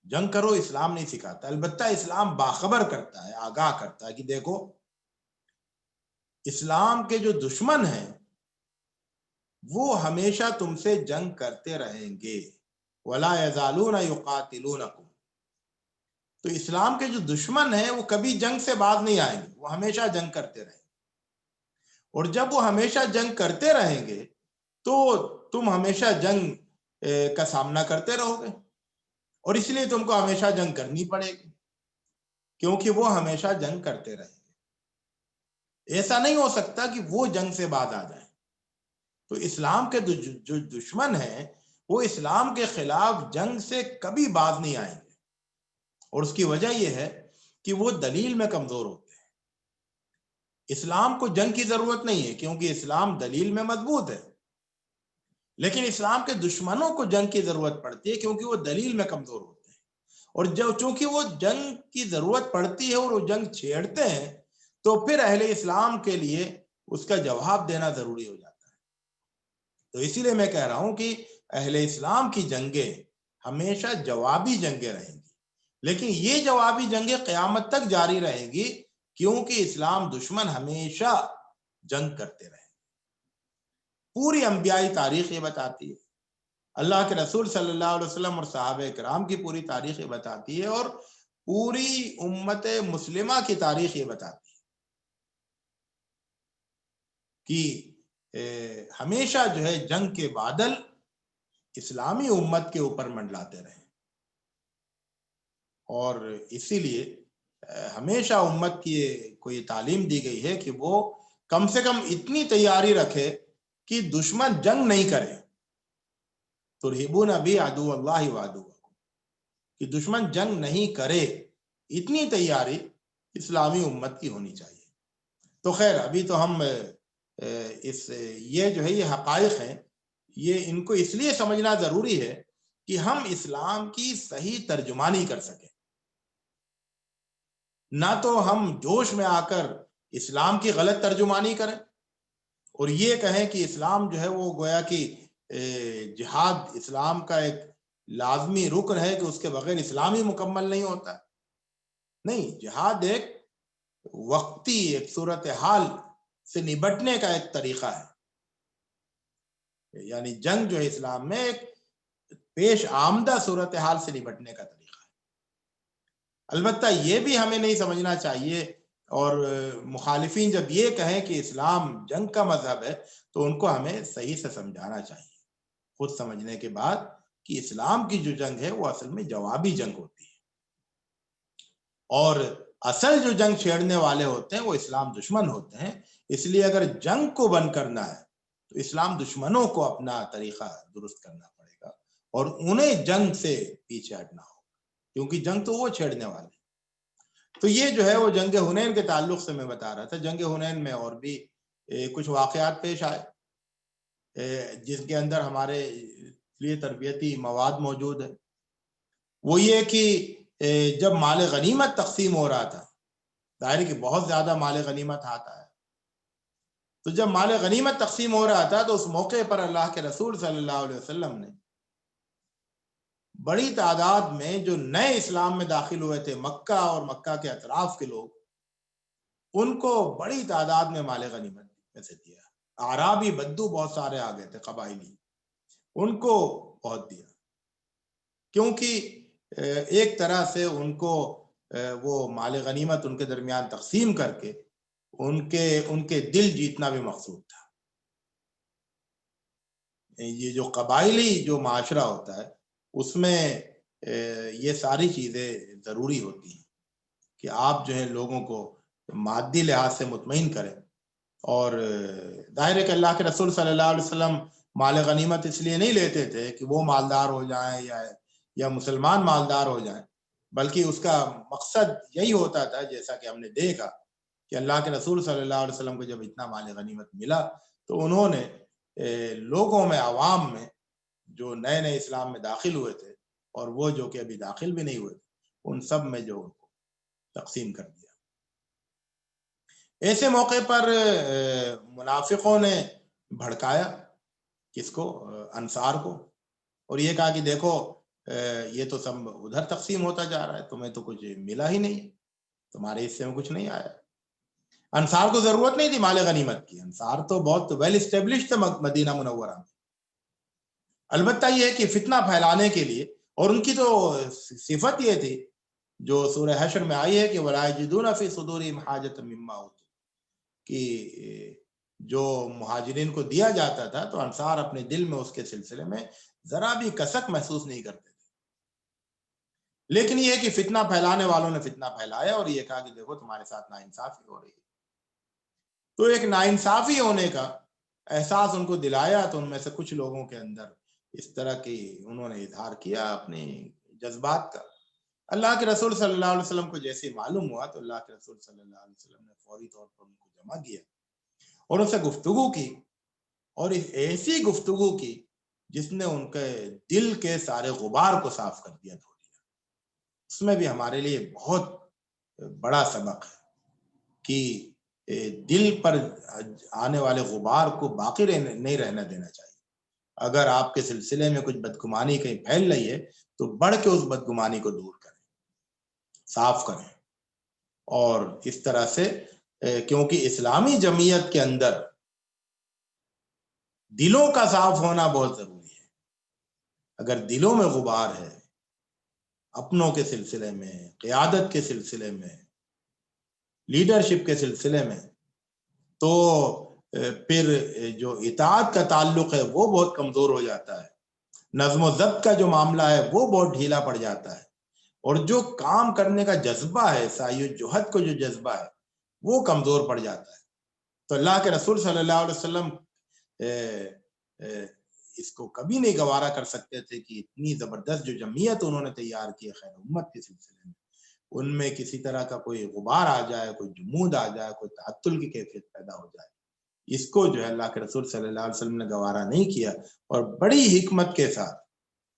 جنگ کرو اسلام نہیں سکھاتا، البتہ اسلام باخبر کرتا ہے، آگاہ کرتا ہے کہ دیکھو اسلام کے جو دشمن ہیں وہ ہمیشہ تم سے جنگ کرتے رہیں گے، وَلَا يَزَالُونَ يُقَاتِلُونَكُمْ۔ تو اسلام کے جو دشمن ہیں وہ کبھی جنگ سے باز نہیں آئیں گے، وہ ہمیشہ جنگ کرتے رہیں گے، اور جب وہ ہمیشہ جنگ کرتے رہیں گے تو تم ہمیشہ جنگ کا سامنا کرتے رہو گے، اور اس لیے تم کو ہمیشہ جنگ کرنی پڑے گی، کیونکہ وہ ہمیشہ جنگ کرتے رہیں گے۔ ایسا نہیں ہو سکتا کہ وہ جنگ سے باز آ جائیں۔ تو اسلام کے جو دشمن ہیں وہ اسلام کے خلاف جنگ سے کبھی باز نہیں آئیں گے، اور اس کی وجہ یہ ہے کہ وہ دلیل میں کمزور ہوتے ہیں۔ اسلام کو جنگ کی ضرورت نہیں ہے کیونکہ اسلام دلیل میں مضبوط ہے، لیکن اسلام کے دشمنوں کو جنگ کی ضرورت پڑتی ہے کیونکہ وہ دلیل میں کمزور ہوتے ہیں، اور چونکہ وہ جنگ کی ضرورت پڑتی ہے اور وہ جنگ چھیڑتے ہیں تو پھر اہل اسلام کے لیے اس کا جواب دینا ضروری ہو جاتا ہے۔ تو اسی لیے میں کہہ رہا ہوں کہ اہل اسلام کی جنگیں ہمیشہ جوابی جنگیں رہیں گی، لیکن یہ جوابی جنگیں قیامت تک جاری رہیں گی کیونکہ اسلام دشمن ہمیشہ جنگ کرتے رہیں۔ پوری انبیائی تاریخ یہ بتاتی ہے، اللہ کے رسول صلی اللہ علیہ وسلم اور صحابہ کرام کی پوری تاریخ یہ بتاتی ہے، اور پوری امت مسلمہ کی تاریخ یہ بتاتی ہے کہ ہمیشہ جو ہے جنگ کے بادل اسلامی امت کے اوپر منڈلاتے رہے، اور اسی لیے ہمیشہ امت کی کو یہ تعلیم دی گئی ہے کہ وہ کم سے کم اتنی تیاری رکھے کہ دشمن جنگ نہیں کرے، ترہبون بی عدو اللہ وعدوکم، کہ دشمن جنگ نہیں کرے، اتنی تیاری اسلامی امت کی ہونی چاہیے۔ تو خیر ابھی تو ہم یہ جو ہے یہ حقائق ہیں، یہ ان کو اس لیے سمجھنا ضروری ہے کہ ہم اسلام کی صحیح ترجمانی کر سکیں، نہ تو ہم جوش میں آ کر اسلام کی غلط ترجمانی کریں اور یہ کہیں کہ اسلام جو ہے وہ گویا کہ جہاد اسلام کا ایک لازمی رکن ہے کہ اس کے بغیر اسلام ہی مکمل نہیں ہوتا. نہیں، جہاد ایک وقتی ایک صورتحال سے نبٹنے کا ایک طریقہ ہے. یعنی جنگ جو ہے اسلام میں ایک پیش آمدہ صورتحال سے نبٹنے کا طریقہ ہے. البتہ یہ بھی ہمیں نہیں سمجھنا چاہیے، اور مخالفین جب یہ کہیں کہ اسلام جنگ کا مذہب ہے تو ان کو ہمیں صحیح سے سمجھانا چاہیے خود سمجھنے کے بعد کہ اسلام کی جو جنگ ہے وہ اصل میں جوابی جنگ ہوتی ہے، اور اصل جو جنگ چھیڑنے والے ہوتے ہیں وہ اسلام دشمن ہوتے ہیں. اس لیے اگر جنگ کو بند کرنا ہے تو اسلام دشمنوں کو اپنا طریقہ درست کرنا پڑے گا اور انہیں جنگ سے پیچھے ہٹنا ہوگا، کیونکہ جنگ تو وہ چھیڑنے والے. تو یہ جو ہے وہ جنگ حنین کے تعلق سے میں بتا رہا تھا. جنگ حنین میں اور بھی کچھ واقعات پیش آئے جس کے اندر ہمارے لیے تربیتی مواد موجود ہے. وہ یہ کہ جب مال غنیمت تقسیم ہو رہا تھا، ظاہر ہے کہ بہت زیادہ مال غنیمت آتا ہے، تو جب مال غنیمت تقسیم ہو رہا تھا تو اس موقع پر اللہ کے رسول صلی اللہ علیہ وسلم نے بڑی تعداد میں جو نئے اسلام میں داخل ہوئے تھے، مکہ اور مکہ کے اطراف کے لوگ، ان کو بڑی تعداد میں مال غنیمت میں سے دیا. اعرابی بدو بہت سارے آ گئے تھے، قبائلی، ان کو بہت دیا، کیونکہ ایک طرح سے ان کو وہ مال غنیمت ان کے درمیان تقسیم کر کے ان کے دل جیتنا بھی مقصود تھا. یہ جو قبائلی جو معاشرہ ہوتا ہے اس میں یہ ساری چیزیں ضروری ہوتی ہیں کہ آپ جو ہے لوگوں کو مادی لحاظ سے مطمئن کریں. اور ظاہر ہے کہ اللہ کے رسول صلی اللہ علیہ وسلم مال غنیمت اس لیے نہیں لیتے تھے کہ وہ مالدار ہو جائیں یا مسلمان مالدار ہو جائیں، بلکہ اس کا مقصد یہی ہوتا تھا، جیسا کہ ہم نے دیکھا کہ اللہ کے رسول صلی اللہ علیہ وسلم کو جب اتنا مال غنیمت ملا تو انہوں نے لوگوں میں، عوام میں، جو نئے نئے اسلام میں داخل ہوئے تھے اور وہ جو کہ ابھی داخل بھی نہیں ہوئے تھے، ان سب میں جو ان کو تقسیم کر دیا. ایسے موقع پر منافقوں نے بھڑکایا کس کو؟ انصار کو، اور یہ کہا کہ دیکھو یہ تو سب ادھر تقسیم ہوتا جا رہا ہے، تمہیں تو کچھ ملا ہی نہیں، تمہارے حصے میں کچھ نہیں آیا. انصار کو ضرورت نہیں تھی مال غنیمت کی، انصار تو بہت ویل اسٹیبلش تھے مدینہ منورہ میں. البتہ یہ ہے کہ فتنہ پھیلانے کے لیے، اور ان کی تو صفت یہ تھی جو سورہ حشر میں آئی ہے کہ وَلَا يَجِدُونَ فِي صُدُورِهِمْ حَاجَةً مِّمَّا أُوتُوا، کہ جو مہاجرین کو دیا جاتا تھا تو انصار اپنے دل میں اس کے سلسلے میں ذرا بھی کسک محسوس نہیں کرتے تھے. لیکن یہ ہے کہ فتنہ پھیلانے والوں نے فتنہ پھیلایا اور یہ کہا کہ دیکھو تمہارے ساتھ ناانصافی ہو رہی ہے. تو ایک ناانصافی ہونے کا احساس ان کو دلایا، تو ان میں سے کچھ لوگوں کے اندر اس طرح کی انہوں نے اظہار کیا اپنے جذبات کا. اللہ کے رسول صلی اللہ علیہ وسلم کو جیسے معلوم ہوا تو اللہ کے رسول صلی اللہ علیہ وسلم نے فوری طور پر ان کو جمع کیا اور ان سے گفتگو کی، اور ایسی گفتگو کی جس نے ان کے دل کے سارے غبار کو صاف کر دیا، دھو دیا. اس میں بھی ہمارے لیے بہت بڑا سبق ہے کہ دل پر آنے والے غبار کو باقی نہیں رہنا دینا چاہیے. اگر آپ کے سلسلے میں کچھ بدگمانی کہیں پھیل رہی ہے تو بڑھ کے اس بدگمانی کو دور کریں، صاف کریں. اور اس طرح سے کیونکہ اسلامی جمعیت کے اندر دلوں کا صاف ہونا بہت ضروری ہے. اگر دلوں میں غبار ہے اپنوں کے سلسلے میں، قیادت کے سلسلے میں، لیڈرشپ کے سلسلے میں، تو پھر جو اطاعت کا تعلق ہے وہ بہت کمزور ہو جاتا ہے. نظم و ضبط کا جو معاملہ ہے وہ بہت ڈھیلا پڑ جاتا ہے، اور جو کام کرنے کا جذبہ ہے، سعی و جہد کو جو جذبہ ہے وہ کمزور پڑ جاتا ہے. تو اللہ کے رسول صلی اللہ علیہ وسلم اس کو کبھی نہیں گوارا کر سکتے تھے کہ اتنی زبردست جو جمعیت انہوں نے تیار کی خیر امت کے سلسلے میں، ان میں کسی طرح کا کوئی غبار آ جائے، کوئی جمود آ جائے، کوئی تعطل کی کیفیت پیدا ہو جائے. اس کو جو ہے اللہ کے رسول صلی اللہ علیہ وسلم نے گوارا نہیں کیا، اور بڑی حکمت کے ساتھ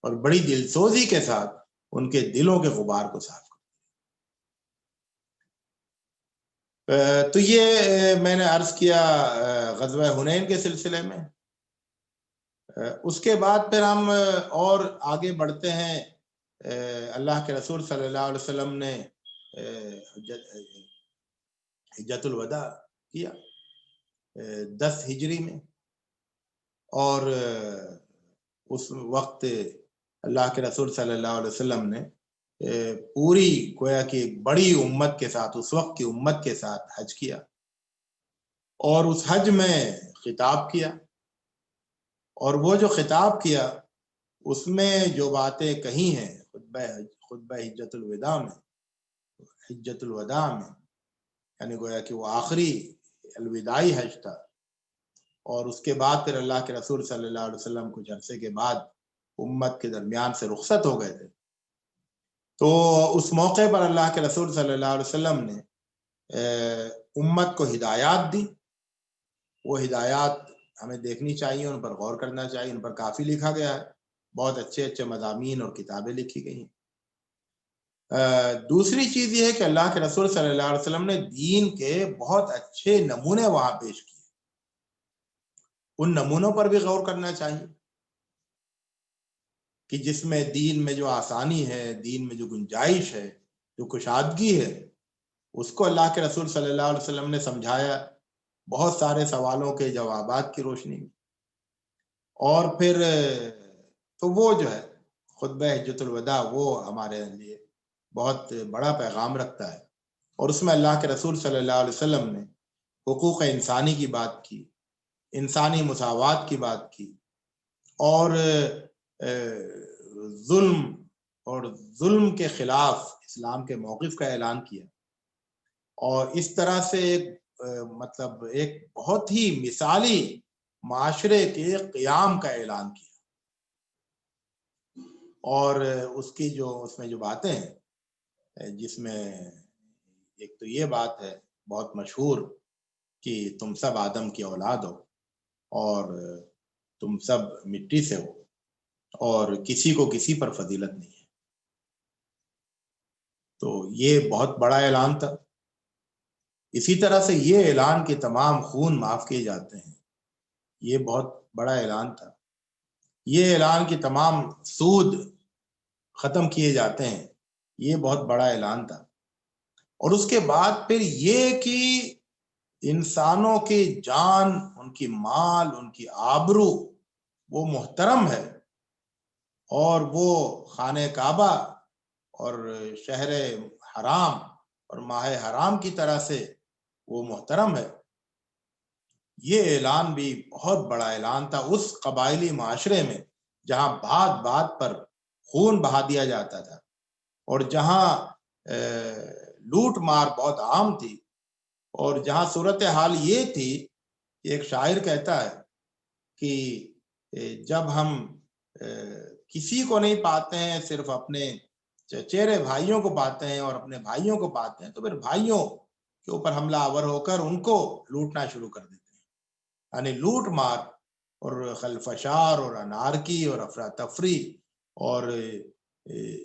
اور بڑی دلسوزی کے ساتھ ان کے دلوں کے غبار کو صاف کر. تو یہ میں نے عرض کیا غزوہ حنین کے سلسلے میں. اس کے بعد پھر ہم اور آگے بڑھتے ہیں. اللہ کے رسول صلی اللہ علیہ وسلم نے حجۃ الوداع کیا 10 ہجری میں، اور اس وقت اللہ کے رسول صلی اللہ علیہ وسلم نے پوری گویا کہ ایک بڑی امت کے ساتھ، اس وقت کی امت کے ساتھ حج کیا، اور اس حج میں خطاب کیا، اور وہ جو خطاب کیا اس میں جو باتیں کہی ہیں خطبہ حجۃ الوداع میں، یعنی گویا کہ وہ آخری الوداعی حج تھا، اور اس کے بعد پھر اللہ کے رسول صلی اللہ علیہ وسلم کچھ عرصے کے بعد امت کے درمیان سے رخصت ہو گئے تھے. تو اس موقع پر اللہ کے رسول صلی اللہ علیہ وسلم نے امت کو ہدایات دی. وہ ہدایات ہمیں دیکھنی چاہیے، ان پر غور کرنا چاہیے، ان پر کافی لکھا گیا ہے، بہت اچھے اچھے مضامین اور کتابیں لکھی گئی ہیں. دوسری چیز یہ ہے کہ اللہ کے رسول صلی اللہ علیہ وسلم نے دین کے بہت اچھے نمونے وہاں پیش کیے. ان نمونوں پر بھی غور کرنا چاہیے کہ جس میں دین میں جو آسانی ہے، دین میں جو گنجائش ہے، جو کشادگی ہے، اس کو اللہ کے رسول صلی اللہ علیہ وسلم نے سمجھایا بہت سارے سوالوں کے جوابات کی روشنی میں. اور پھر تو وہ جو ہے خطبہ حجۃ الوداع وہ ہمارے لیے بہت بڑا پیغام رکھتا ہے، اور اس میں اللہ کے رسول صلی اللہ علیہ وسلم نے حقوق انسانی کی بات کی، انسانی مساوات کی بات کی، اور ظلم کے خلاف اسلام کے موقف کا اعلان کیا، اور اس طرح سے مطلب ایک بہت ہی مثالی معاشرے کے قیام کا اعلان کیا. اور اس میں جو باتیں ہیں، جس میں ایک تو یہ بات ہے بہت مشہور کہ تم سب آدم کی اولاد ہو، اور تم سب مٹی سے ہو، اور کسی کو کسی پر فضیلت نہیں ہے. تو یہ بہت بڑا اعلان تھا. اسی طرح سے یہ اعلان کہ تمام خون معاف کیے جاتے ہیں، یہ بہت بڑا اعلان تھا. یہ اعلان کہ تمام سود ختم کیے جاتے ہیں، یہ بہت بڑا اعلان تھا. اور اس کے بعد پھر یہ کہ انسانوں کی جان، ان کی مال، ان کی آبرو وہ محترم ہے، اور وہ خانہ کعبہ اور شہر حرام اور ماہ حرام کی طرح سے وہ محترم ہے. یہ اعلان بھی بہت بڑا اعلان تھا اس قبائلی معاشرے میں جہاں بات بات پر خون بہا دیا جاتا تھا، اور جہاں لوٹ مار بہت عام تھی، اور جہاں صورتحال یہ تھی کہ ایک شاعر کہتا ہے کہ جب ہم کسی کو نہیں پاتے ہیں، صرف اپنے چچیرے بھائیوں کو پاتے ہیں اور اپنے بھائیوں کو پاتے ہیں، تو پھر بھائیوں کے اوپر حملہ آور ہو کر ان کو لوٹنا شروع کر دیتے ہیں. یعنی لوٹ مار اور خلفشار اور انارکی اور افراتفری اور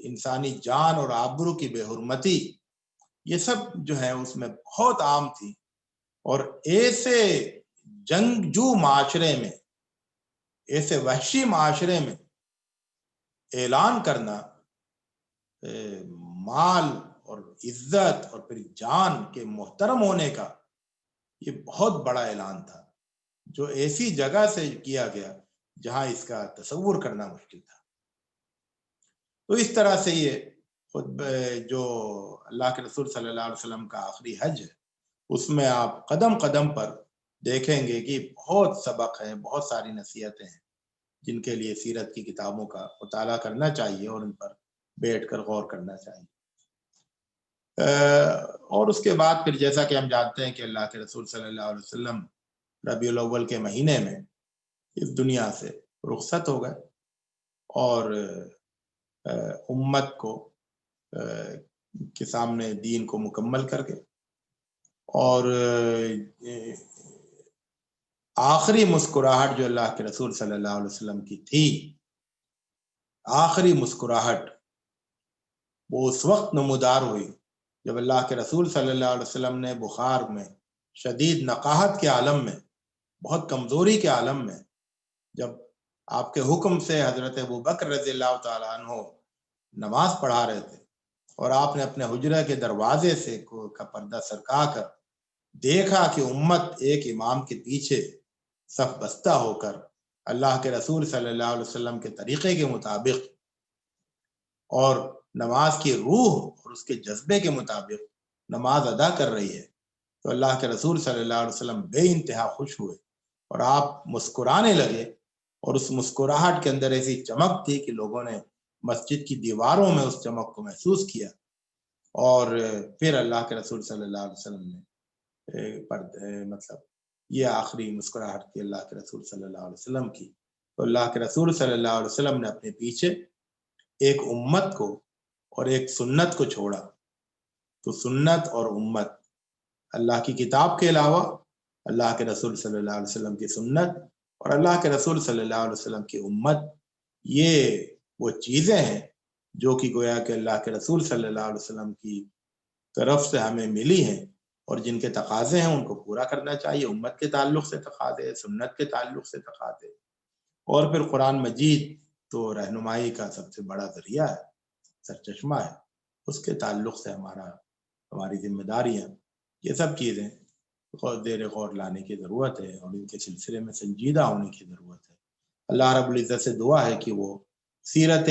انسانی جان اور آبرو کی بے حرمتی، یہ سب جو ہے اس میں بہت عام تھی. اور ایسے جنگجو معاشرے میں، ایسے وحشی معاشرے میں اعلان کرنا مال اور عزت اور پھر جان کے محترم ہونے کا، یہ بہت بڑا اعلان تھا جو ایسی جگہ سے کیا گیا جہاں اس کا تصور کرنا مشکل تھا. تو اس طرح سے یہ خود جو اللہ کے رسول صلی اللہ علیہ وسلم کا آخری حج ہے، اس میں آپ قدم قدم پر دیکھیں گے کہ بہت سبق ہیں، بہت ساری نصیحتیں ہیں جن کے لیے سیرت کی کتابوں کا مطالعہ کرنا چاہیے اور ان پر بیٹھ کر غور کرنا چاہیے. اور اس کے بعد پھر جیسا کہ ہم جانتے ہیں کہ اللہ کے رسول صلی اللہ علیہ وسلم ربیع الاول کے مہینے میں اس دنیا سے رخصت ہو گئے، اور امت کو کے سامنے دین کو مکمل کر گئے. اور آخری مسکراہٹ جو اللہ کے رسول صلی اللہ علیہ وسلم کی تھی، آخری مسکراہٹ، وہ اس وقت نمودار ہوئی جب اللہ کے رسول صلی اللہ علیہ وسلم نے بخار میں، شدید نقاہت کے عالم میں، بہت کمزوری کے عالم میں، جب آپ کے حکم سے حضرت ابوبکر رضی اللہ تعالیٰ عنہ نماز پڑھا رہے تھے، اور آپ نے اپنے حجرے کے دروازے سے کا پردہ سرکا کر دیکھا کہ امت ایک امام کے پیچھے صف بستہ ہو کر اللہ کے رسول صلی اللہ علیہ وسلم کے طریقے کے مطابق اور نماز کی روح اور اس کے جذبے کے مطابق نماز ادا کر رہی ہے، تو اللہ کے رسول صلی اللہ علیہ وسلم بے انتہا خوش ہوئے اور آپ مسکرانے لگے، اور اس مسکراہٹ کے اندر ایسی چمک تھی کہ لوگوں نے مسجد کی دیواروں میں اس چمک کو محسوس کیا، اور پھر اللہ کے رسول صلی اللہ علیہ وسلم نے مطلب یہ آخری مسکراہٹ کی اللہ کے رسول صلی اللہ علیہ وسلم کی، تو اللہ کے رسول صلی اللہ علیہ وسلم نے اپنے پیچھے ایک امت کو اور ایک سنت کو چھوڑا۔ تو سنت اور امت، اللہ کی کتاب کے علاوہ اللہ کے رسول صلی اللہ علیہ وسلم کی سنت اور اللہ کے رسول صلی اللہ علیہ وسلم کی امت، یہ وہ چیزیں ہیں جو کہ گویا کہ اللہ کے رسول صلی اللہ علیہ وسلم کی طرف سے ہمیں ملی ہیں، اور جن کے تقاضے ہیں ان کو پورا کرنا چاہیے۔ امت کے تعلق سے تقاضے، سنت کے تعلق سے تقاضے، اور پھر قرآن مجید تو رہنمائی کا سب سے بڑا ذریعہ ہے، سرچشمہ ہے، اس کے تعلق سے ہماری ذمہ داریاں، یہ سب چیزیں زیر غور لانے کی ضرورت ہے، اور ان کے سلسلے میں سنجیدہ ہونے کی ضرورت ہے۔ اللہ رب العزت سے دعا ہے کہ وہ سیرت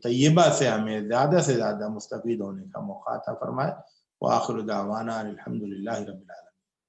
طیبہ سے ہمیں زیادہ سے زیادہ مستفید ہونے کا موقع عطا فرمائے۔ وآخر دعوانا الحمد للہ رب العالمین۔